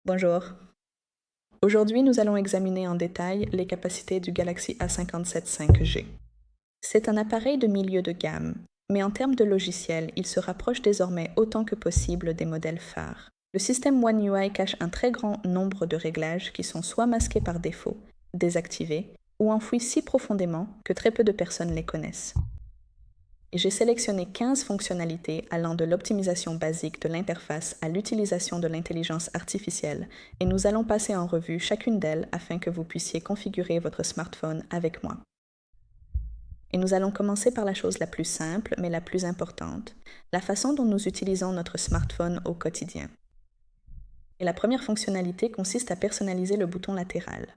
Bonjour. Aujourd'hui, nous allons examiner en détail les capacités du Galaxy A57 5G. C'est un appareil de milieu de gamme, mais en termes de logiciel, il se rapproche désormais autant que possible des modèles phares. Le système One UI cache un très grand nombre de réglages qui sont soit masqués par défaut, désactivés, ou enfouis si profondément que très peu de personnes les connaissent. Et j'ai sélectionné 15 fonctionnalités allant de l'optimisation basique de l'interface à l'utilisation de l'intelligence artificielle, et nous allons passer en revue chacune d'elles afin que vous puissiez configurer votre smartphone avec moi. Et nous allons commencer par la chose la plus simple, mais la plus importante, la façon dont nous utilisons notre smartphone au quotidien. Et la première fonctionnalité consiste à personnaliser le bouton latéral.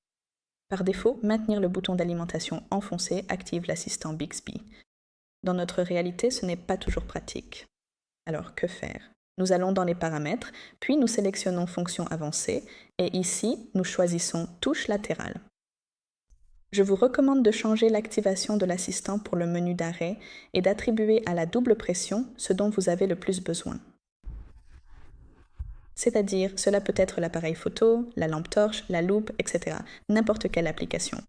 Par défaut, maintenir le bouton d'alimentation enfoncé active l'assistant Bixby. Dans notre réalité, ce n'est pas toujours pratique. Alors, que faire? Nous allons dans les paramètres, puis nous sélectionnons Fonction avancée, et ici, nous choisissons Touche latérale. Je vous recommande de changer l'activation de l'assistant pour le menu d'arrêt et d'attribuer à la double pression ce dont vous avez le plus besoin. C'est-à-dire, cela peut être l'appareil photo, la lampe torche, la loupe, etc. N'importe quelle application.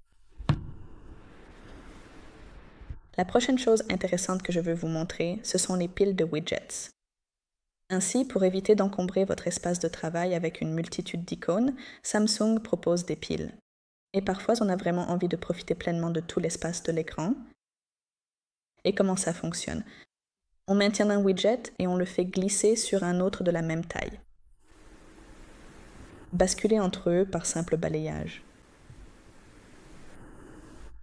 La prochaine chose intéressante que je veux vous montrer, ce sont les piles de widgets. Ainsi, pour éviter d'encombrer votre espace de travail avec une multitude d'icônes, Samsung propose des piles. Et parfois, on a vraiment envie de profiter pleinement de tout l'espace de l'écran. Et comment ça fonctionne? On maintient un widget et on le fait glisser sur un autre de la même taille. Basculer entre eux par simple balayage.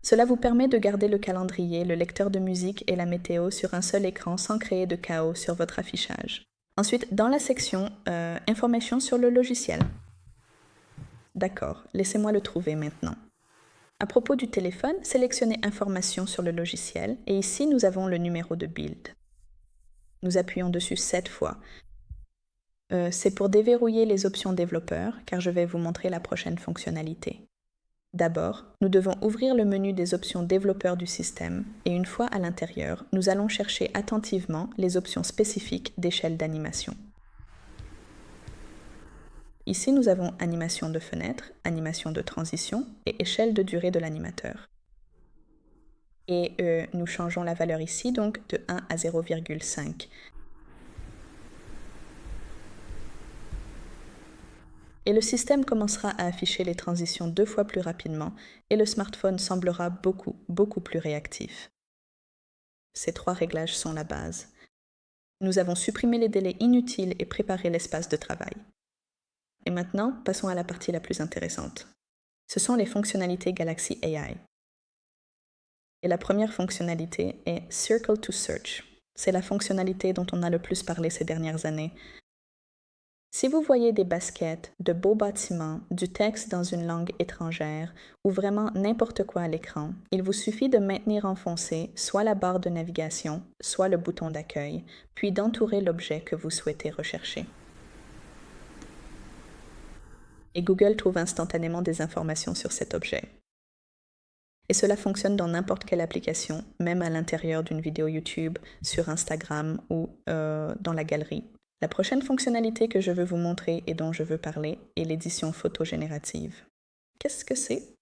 Cela vous permet de garder le calendrier, le lecteur de musique et la météo sur un seul écran sans créer de chaos sur votre affichage. Ensuite, dans la section Information sur le logiciel. D'accord, laissez-moi le trouver maintenant. À propos du téléphone, sélectionnez Information sur le logiciel et ici nous avons le numéro de build. Nous appuyons dessus 7 fois. C'est pour déverrouiller les options développeurs car je vais vous montrer la prochaine fonctionnalité. D'abord, nous devons ouvrir le menu des options développeurs du système et une fois à l'intérieur, nous allons chercher attentivement les options spécifiques d'échelle d'animation. Ici, nous avons animation de fenêtre, animation de transition et échelle de durée de l'animateur. Et nous changeons la valeur ici donc de 1 à 0,5. Et le système commencera à afficher les transitions 2 fois plus rapidement et le smartphone semblera beaucoup plus réactif. Ces 3 réglages sont la base. Nous avons supprimé les délais inutiles et préparé l'espace de travail. Et maintenant, passons à la partie la plus intéressante. Ce sont les fonctionnalités Galaxy AI. Et la première fonctionnalité est Circle to Search. C'est la fonctionnalité dont on a le plus parlé ces dernières années. Si vous voyez des baskets, de beaux bâtiments, du texte dans une langue étrangère ou vraiment n'importe quoi à l'écran, il vous suffit de maintenir enfoncé soit la barre de navigation, soit le bouton d'accueil, puis d'entourer l'objet que vous souhaitez rechercher. Et Google trouve instantanément des informations sur cet objet. Et cela fonctionne dans n'importe quelle application, même à l'intérieur d'une vidéo YouTube, sur Instagram ou dans la galerie. La prochaine fonctionnalité que je veux vous montrer et dont je veux parler est l'édition photo générative. Qu'est-ce que c'est?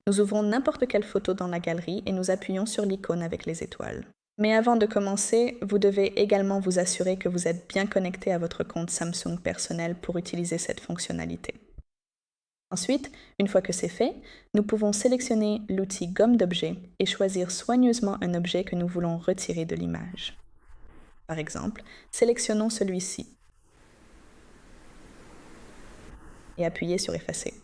Nous ouvrons n'importe quelle photo dans la galerie et nous appuyons sur l'icône avec les étoiles. Mais avant de commencer, vous devez également vous assurer que vous êtes bien connecté à votre compte Samsung personnel pour utiliser cette fonctionnalité. Ensuite, une fois que c'est fait, nous pouvons sélectionner l'outil Gomme d'objet et choisir soigneusement un objet que nous voulons retirer de l'image. Par exemple, sélectionnons celui-ci et appuyez sur Effacer.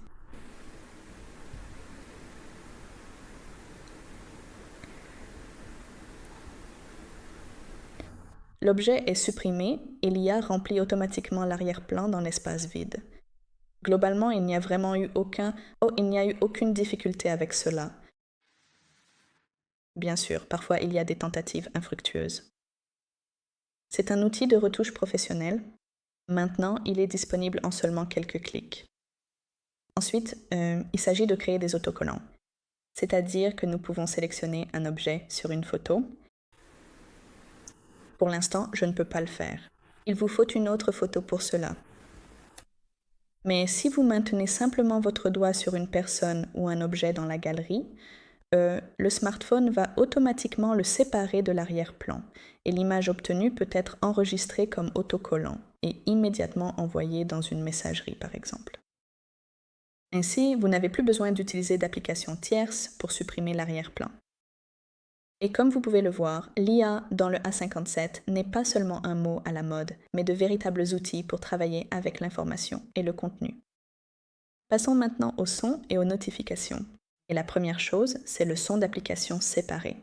L'objet est supprimé et l'IA remplit automatiquement l'arrière-plan dans l'espace vide. Globalement, il n'y a eu aucune difficulté avec cela. Bien sûr, parfois il y a des tentatives infructueuses. C'est un outil de retouche professionnel. Maintenant, il est disponible en seulement quelques clics. Ensuite, il s'agit de créer des autocollants. C'est-à-dire que nous pouvons sélectionner un objet sur une photo. Pour l'instant, je ne peux pas le faire. Il vous faut une autre photo pour cela. Mais si vous maintenez simplement votre doigt sur une personne ou un objet dans la galerie, le smartphone va automatiquement le séparer de l'arrière-plan et l'image obtenue peut être enregistrée comme autocollant et immédiatement envoyée dans une messagerie par exemple. Ainsi, vous n'avez plus besoin d'utiliser d'applications tierces pour supprimer l'arrière-plan. Et comme vous pouvez le voir, l'IA dans le A57 n'est pas seulement un mot à la mode, mais de véritables outils pour travailler avec l'information et le contenu. Passons maintenant au son et aux notifications. Et la première chose, c'est le son d'application séparé.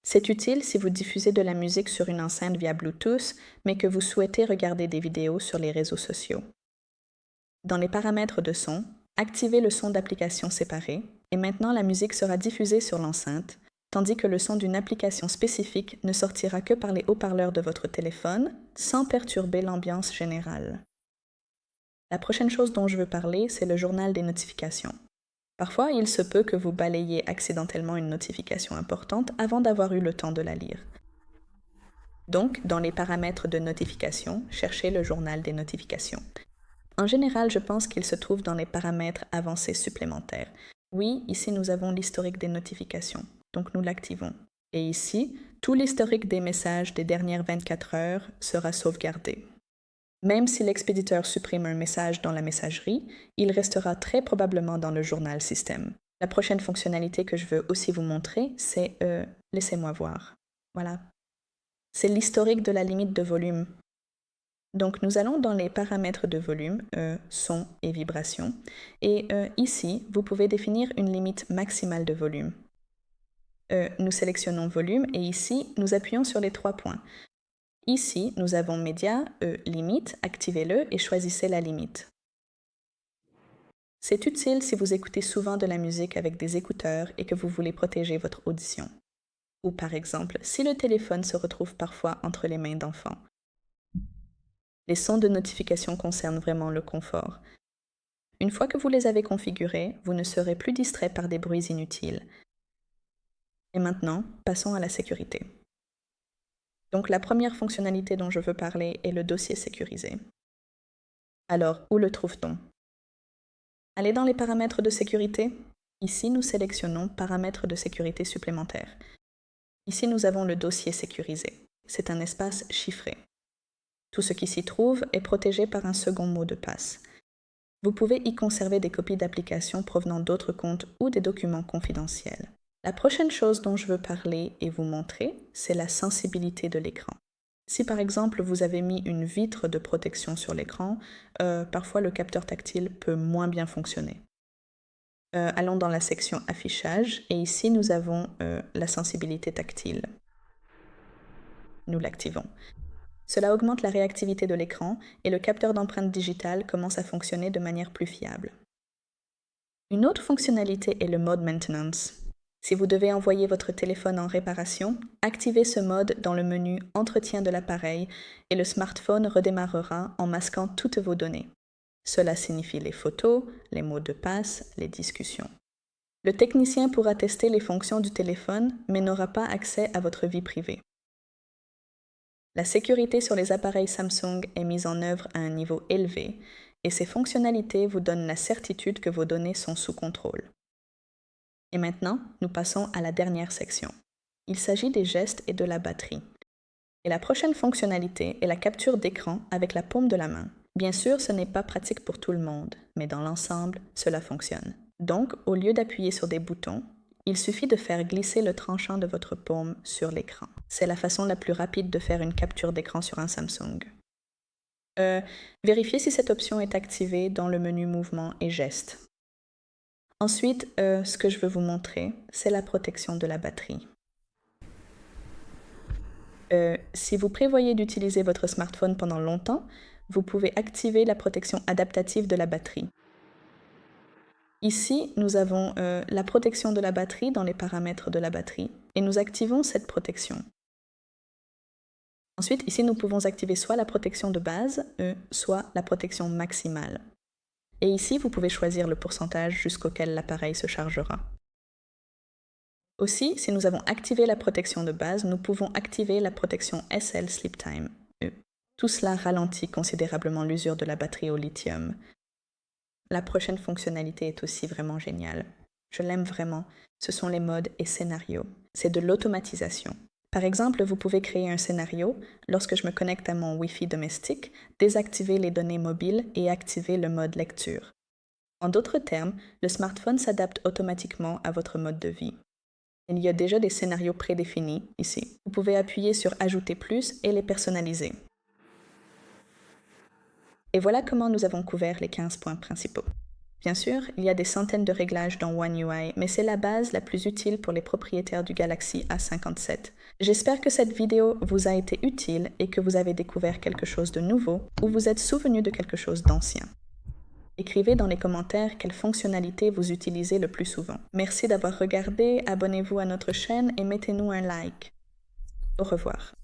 C'est utile si vous diffusez de la musique sur une enceinte via Bluetooth, mais que vous souhaitez regarder des vidéos sur les réseaux sociaux. Dans les paramètres de son, activez le son d'application séparé, et maintenant la musique sera diffusée sur l'enceinte, tandis que le son d'une application spécifique ne sortira que par les haut-parleurs de votre téléphone, sans perturber l'ambiance générale. La prochaine chose dont je veux parler, c'est le journal des notifications. Parfois, il se peut que vous balayiez accidentellement une notification importante avant d'avoir eu le temps de la lire. Donc, dans les paramètres de notification, cherchez le journal des notifications. En général, je pense qu'il se trouve dans les paramètres avancés supplémentaires. Oui, ici nous avons l'historique des notifications, donc nous l'activons. Et ici, tout l'historique des messages des dernières 24 heures sera sauvegardé. Même si l'expéditeur supprime un message dans la messagerie, il restera très probablement dans le journal système. La prochaine fonctionnalité que je veux aussi vous montrer, c'est laissez-moi voir. Voilà. C'est l'historique de la limite de volume. Donc nous allons dans les paramètres de volume, son et vibration, et ici, vous pouvez définir une limite maximale de volume. Nous sélectionnons volume et ici, nous appuyons sur les 3 points. Ici, nous avons média, limite, activez-le et choisissez la limite. C'est utile si vous écoutez souvent de la musique avec des écouteurs et que vous voulez protéger votre audition. Ou par exemple, si le téléphone se retrouve parfois entre les mains d'enfants. Les sons de notification concernent vraiment le confort. Une fois que vous les avez configurés, vous ne serez plus distrait par des bruits inutiles. Et maintenant, passons à la sécurité. Donc la première fonctionnalité dont je veux parler est le dossier sécurisé. Alors, où le trouve-t-on? Allez dans les paramètres de sécurité. Ici, nous sélectionnons paramètres de sécurité supplémentaires. Ici, nous avons le dossier sécurisé. C'est un espace chiffré. Tout ce qui s'y trouve est protégé par un second mot de passe. Vous pouvez y conserver des copies d'applications provenant d'autres comptes ou des documents confidentiels. La prochaine chose dont je veux parler et vous montrer, c'est la sensibilité de l'écran. Si par exemple vous avez mis une vitre de protection sur l'écran, parfois le capteur tactile peut moins bien fonctionner. Allons dans la section affichage et ici nous avons la sensibilité tactile. Nous l'activons. Cela augmente la réactivité de l'écran et le capteur d'empreinte digitale commence à fonctionner de manière plus fiable. Une autre fonctionnalité est le mode maintenance. Si vous devez envoyer votre téléphone en réparation, activez ce mode dans le menu Entretien de l'appareil et le smartphone redémarrera en masquant toutes vos données. Cela signifie les photos, les mots de passe, les discussions. Le technicien pourra tester les fonctions du téléphone, mais n'aura pas accès à votre vie privée. La sécurité sur les appareils Samsung est mise en œuvre à un niveau élevé et ces fonctionnalités vous donnent la certitude que vos données sont sous contrôle. Et maintenant, nous passons à la dernière section. Il s'agit des gestes et de la batterie. Et la prochaine fonctionnalité est la capture d'écran avec la paume de la main. Bien sûr, ce n'est pas pratique pour tout le monde, mais dans l'ensemble, cela fonctionne. Donc, au lieu d'appuyer sur des boutons, il suffit de faire glisser le tranchant de votre paume sur l'écran. C'est la façon la plus rapide de faire une capture d'écran sur un Samsung. Vérifiez si cette option est activée dans le menu Mouvement et Gestes. Ensuite, ce que je veux vous montrer, c'est la protection de la batterie. Si vous prévoyez d'utiliser votre smartphone pendant longtemps, vous pouvez activer la protection adaptative de la batterie. Ici, nous avons la protection de la batterie dans les paramètres de la batterie et nous activons cette protection. Ensuite, ici, nous pouvons activer soit la protection de base, soit la protection maximale. Et ici, vous pouvez choisir le pourcentage jusqu'auquel l'appareil se chargera. Aussi, si nous avons activé la protection de base, nous pouvons activer la protection SL Sleep Time. Tout cela ralentit considérablement l'usure de la batterie au lithium. La prochaine fonctionnalité est aussi vraiment géniale. Je l'aime vraiment. Ce sont les modes et scénarios. C'est de l'automatisation. Par exemple, vous pouvez créer un scénario lorsque je me connecte à mon Wi-Fi domestique, désactiver les données mobiles et activer le mode lecture. En d'autres termes, le smartphone s'adapte automatiquement à votre mode de vie. Il y a déjà des scénarios prédéfinis ici. Vous pouvez appuyer sur Ajouter plus et les personnaliser. Et voilà comment nous avons couvert les 15 points principaux. Bien sûr, il y a des centaines de réglages dans One UI, mais c'est la base la plus utile pour les propriétaires du Galaxy A57. J'espère que cette vidéo vous a été utile et que vous avez découvert quelque chose de nouveau ou vous êtes souvenu de quelque chose d'ancien. Écrivez dans les commentaires quelles fonctionnalités vous utilisez le plus souvent. Merci d'avoir regardé, abonnez-vous à notre chaîne et mettez-nous un like. Au revoir.